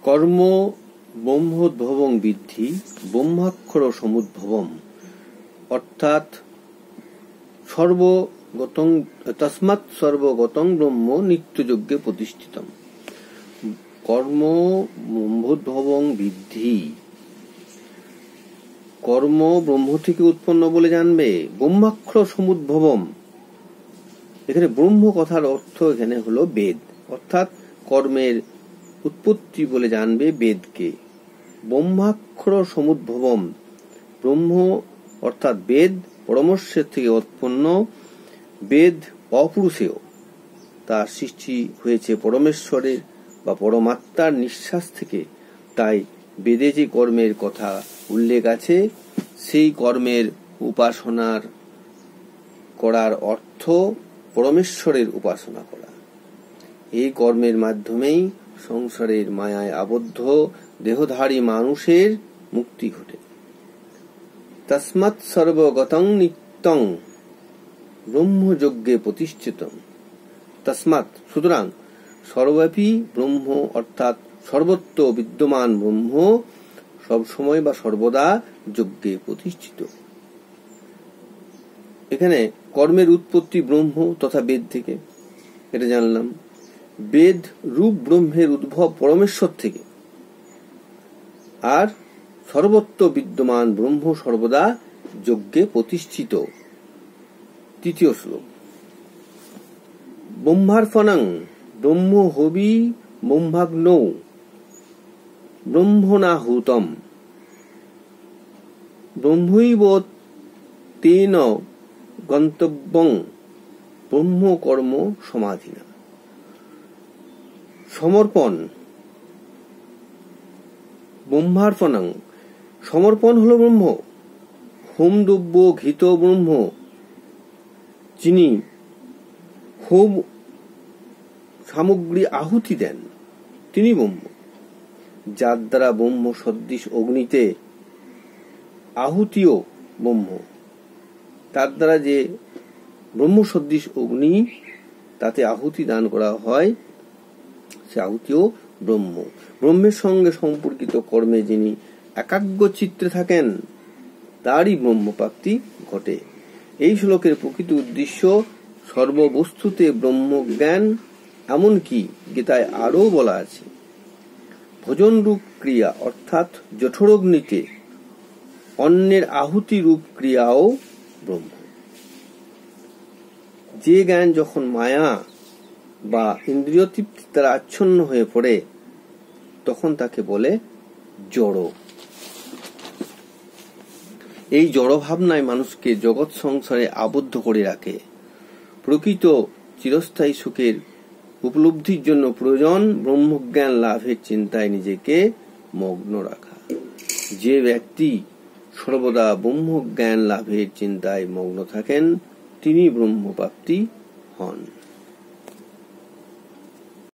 কর্ম ব্রহ্মোদ্ভবং বিদ্ধি ব্রহ্মাক্ষর সমুদ্ভবম, অর্থাৎ সর্বগতং তস্মাৎ সর্বগতং ব্রহ্ম নিত্যযজ্ঞে প্রতিষ্ঠিতম। কর্ম ব্রহ্মোদ্ভবং বিদ্ধি, কর্ম ব্রহ্ম থেকে উৎপন্ন বলে জানবে। ব্রহ্মাক্ষর সমুদ্ভবম, এখানে ব্রহ্ম কথার অর্থ এখানে হলো বেদ, অর্থাৎ কর্মের উৎপত্তি বলে জানবে বেদকে। ব্রহ্মাক্ষর সমুদ্ভবম, ব্রহ্ম অর্থাৎ বেদ পরমেশ্বর থেকে উৎপন্ন। বেদ অপুরুষেয়, তার সৃষ্টি হয়েছে পরমেশ্বরের বা পরমাত্মার নিঃশ্বাস থেকে। তাই বেদে যে কর্মের কথা উল্লেখ আছে, সেই কর্মের উপাসনার করার অর্থ পরমেশ্বরের উপাসনা করা। এই কর্মের মাধ্যমেই সংসারের মায়ায় আবদ্ধ দেহধারী মানুষের মুক্তি ঘটে। তস্মাৎ সর্বগতং নিত্যং ব্রহ্মযজ্ঞে প্রতিষ্ঠিতম। তস্মাৎ সুতরাং সর্বব্যাপী ব্রহ্ম অর্থাৎ সর্বত্র বিদ্যমান ব্রহ্ম সবসময় বা সর্বদা যজ্ঞে প্রতিষ্ঠিত। এখানে কর্মের উৎপত্তি ব্রহ্ম তথা বেদ থেকে, এটা জানলাম। বেদ রূপ ব্রহ্মের উদ্ভব পরমেশ্বর থেকে, আর সর্বত্র বিদ্যমান ব্রহ্ম সর্বদা যজ্ঞে প্রতিষ্ঠিত। তৃতীয় শ্লোক। ব্রহ্মার্পণং ব্রহ্ম হবি ব্রহ্মাগ্নৌ ব্রহ্মণাহুতম ব্রহ্মৈব তেন গন্তব্যং ব্রহ্ম কর্ম সমাধিনা। সমর্পণ, ব্রহ্মার্পণং, সমর্পণ হলো ব্রহ্ম। হোম দ্রব্য ঘৃত ব্রহ্ম, যিনি হোম সামগ্রী আহুতি দেন তিনি ব্রহ্ম। যার দ্বারা ব্রহ্ম সদৃশ অগ্নিতে আহুতিও ব্রহ্ম, তার দ্বারা যে ব্রহ্ম সদৃশ অগ্নি তাতে আহুতি দান করা হয়, সে আহুতিও ব্রহ্ম। ব্রহ্মের সঙ্গে সম্পর্কিত কর্মে যিনি একাগ্র চিত্তে থাকেন তারই ব্রহ্মপ্রাপ্তি ঘটে। এই শ্লোকের প্রকৃত উদ্দেশ্য সর্ববস্তুতে ব্রহ্মজ্ঞান। এমনকি গীতায় আরও বলা আছে, ভোজন রূপ ক্রিয়া অর্থাৎ জঠরগ্নিতে অন্যের আহুতি রূপ ক্রিয়াও ব্রহ্ম। যে জ্ঞান যখন মায়া বা ইন্দ্রিয় তৃপ্তি দ্বারা আচ্ছন্ন হয়ে পড়ে, তখন তাকে বলে জড়। এই জড় ভাবনায় মানুষকে জগৎ সংসারে আবদ্ধ করে রাখে। প্রকৃত চিরস্থায়ী সুখের উপলব্ধির জন্য প্রয়োজন ব্রহ্মজ্ঞান লাভের চিন্তায় নিজেকে মগ্ন রাখা। যে ব্যক্তি সর্বদা ব্রহ্মজ্ঞান লাভের চিন্তায় মগ্ন থাকেন তিনি ব্রহ্মপ্রাপ্তি হন।